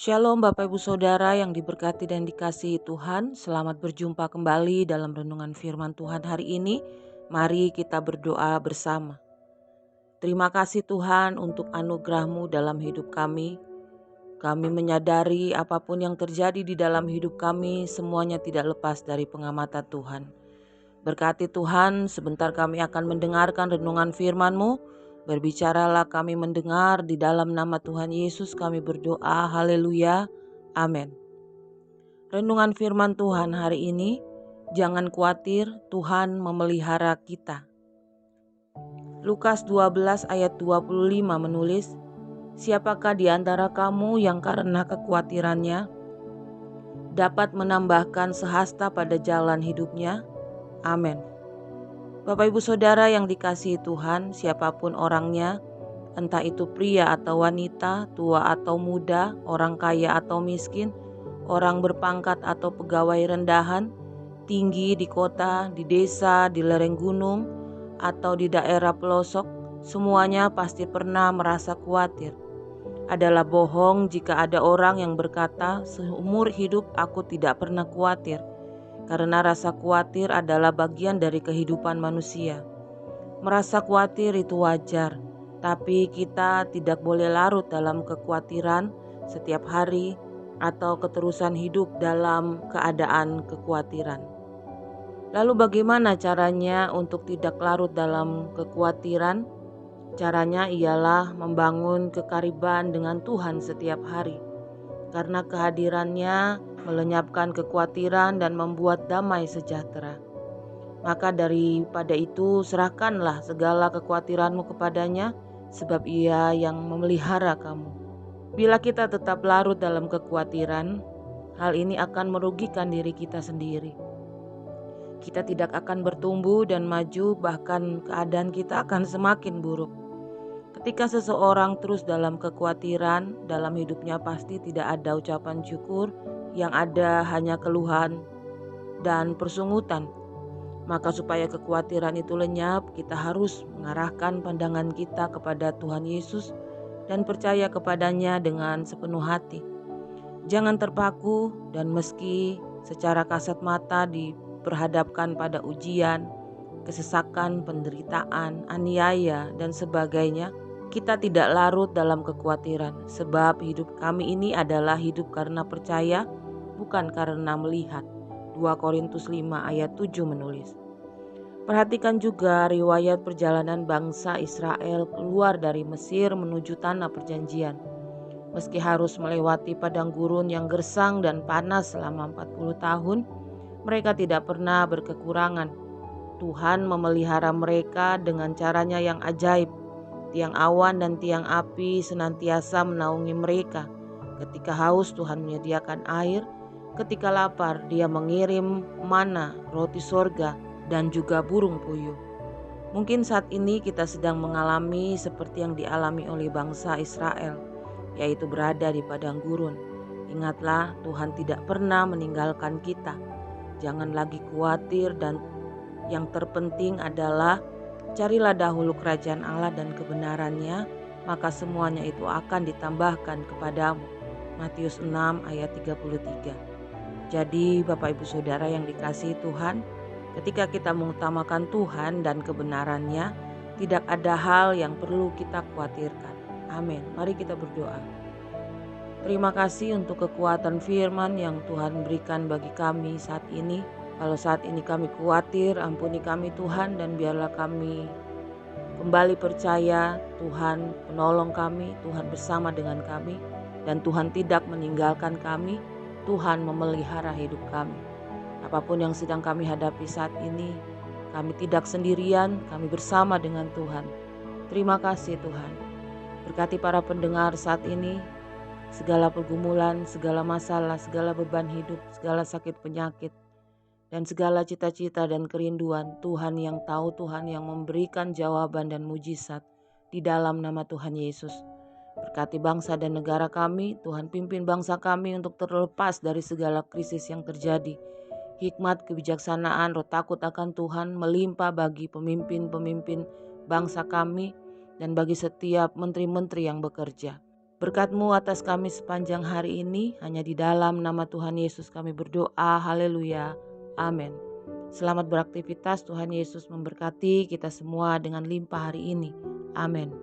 Shalom Bapak Ibu Saudara yang diberkati dan dikasihi Tuhan. Selamat berjumpa kembali dalam renungan firman Tuhan hari ini. Mari kita berdoa bersama. Terima kasih Tuhan untuk anugerah-Mu dalam hidup kami. Kami menyadari apapun yang terjadi di dalam hidup kami semuanya tidak lepas dari pengamatan Tuhan. Berkati Tuhan, sebentar kami akan mendengarkan renungan firman-Mu. Berbicaralah kami mendengar, di dalam nama Tuhan Yesus kami berdoa, haleluya, amin. Renungan firman Tuhan hari ini, jangan khawatir, Tuhan memelihara kita. Lukas 12 ayat 25 menulis, siapakah di antara kamu yang karena kekhawatirannya dapat menambahkan sehasta pada jalan hidupnya? Amin. Bapak Ibu Saudara yang dikasihi Tuhan, siapapun orangnya, entah itu pria atau wanita, tua atau muda, orang kaya atau miskin, orang berpangkat atau pegawai rendahan, tinggi di kota, di desa, di lereng gunung, atau di daerah pelosok, semuanya pasti pernah merasa khawatir. Adalah bohong jika ada orang yang berkata, seumur hidup aku tidak pernah khawatir. Karena rasa khawatir adalah bagian dari kehidupan manusia. Merasa khawatir itu wajar, tapi kita tidak boleh larut dalam kekhawatiran setiap hari atau keterusan hidup dalam keadaan kekhawatiran. Lalu bagaimana caranya untuk tidak larut dalam kekhawatiran? Caranya ialah membangun kekariban dengan Tuhan setiap hari. Karena kehadirannya melenyapkan kekhawatiran dan membuat damai sejahtera. Maka daripada itu serahkanlah segala kekhawatiranmu kepadanya, sebab Ia yang memelihara kamu. Bila kita tetap larut dalam kekhawatiran, hal ini akan merugikan diri kita sendiri. Kita tidak akan bertumbuh dan maju, bahkan keadaan kita akan semakin buruk. Ketika seseorang terus dalam kekhawatiran, dalam hidupnya pasti tidak ada ucapan syukur, yang ada hanya keluhan dan persungutan. Maka supaya kekhawatiran itu lenyap, kita harus mengarahkan pandangan kita kepada Tuhan Yesus dan percaya kepadanya dengan sepenuh hati. Jangan terpaku, dan meski secara kasat mata diperhadapkan pada ujian, kesesakan, penderitaan, aniaya, dan sebagainya, kita tidak larut dalam kekhawatiran, sebab hidup kami ini adalah hidup karena percaya, bukan karena melihat. 2 Korintus 5 ayat 7 menulis. Perhatikan juga riwayat perjalanan bangsa Israel keluar dari Mesir menuju tanah perjanjian. Meski harus melewati padang gurun yang gersang dan panas selama 40 tahun, mereka tidak pernah berkekurangan. Tuhan memelihara mereka dengan caranya yang ajaib. Tiang awan dan tiang api senantiasa menaungi mereka. Ketika haus, Tuhan menyediakan air. Ketika lapar, Dia mengirim mana, roti sorga, dan juga burung puyuh. Mungkin saat ini kita sedang mengalami seperti yang dialami oleh bangsa Israel, yaitu berada di padang gurun. Ingatlah, Tuhan tidak pernah meninggalkan kita. Jangan lagi khawatir, dan yang terpenting adalah carilah dahulu kerajaan Allah dan kebenarannya, maka semuanya itu akan ditambahkan kepadamu. Matius 6 ayat 33. Jadi Bapak Ibu Saudara yang dikasihi Tuhan, ketika kita mengutamakan Tuhan dan kebenarannya, tidak ada hal yang perlu kita khawatirkan. Amin. Mari kita berdoa. Terima kasih untuk kekuatan firman yang Tuhan berikan bagi kami saat ini. Kalau saat ini kami khawatir, ampuni kami Tuhan, dan biarlah kami kembali percaya Tuhan penolong kami, Tuhan bersama dengan kami, dan Tuhan tidak meninggalkan kami, Tuhan memelihara hidup kami. Apapun yang sedang kami hadapi saat ini, kami tidak sendirian, kami bersama dengan Tuhan. Terima kasih Tuhan. Berkati para pendengar saat ini, segala pergumulan, segala masalah, segala beban hidup, segala sakit penyakit, dan segala cita-cita dan kerinduan, Tuhan yang tahu, Tuhan yang memberikan jawaban dan mujizat di dalam nama Tuhan Yesus. Berkati bangsa dan negara kami, Tuhan pimpin bangsa kami untuk terlepas dari segala krisis yang terjadi. Hikmat, kebijaksanaan, roh takut akan Tuhan melimpah bagi pemimpin-pemimpin bangsa kami dan bagi setiap menteri-menteri yang bekerja. Berkat-Mu atas kami sepanjang hari ini, hanya di dalam nama Tuhan Yesus kami berdoa, haleluya, amin. Selamat beraktivitas, Tuhan Yesus memberkati kita semua dengan limpah hari ini, amin.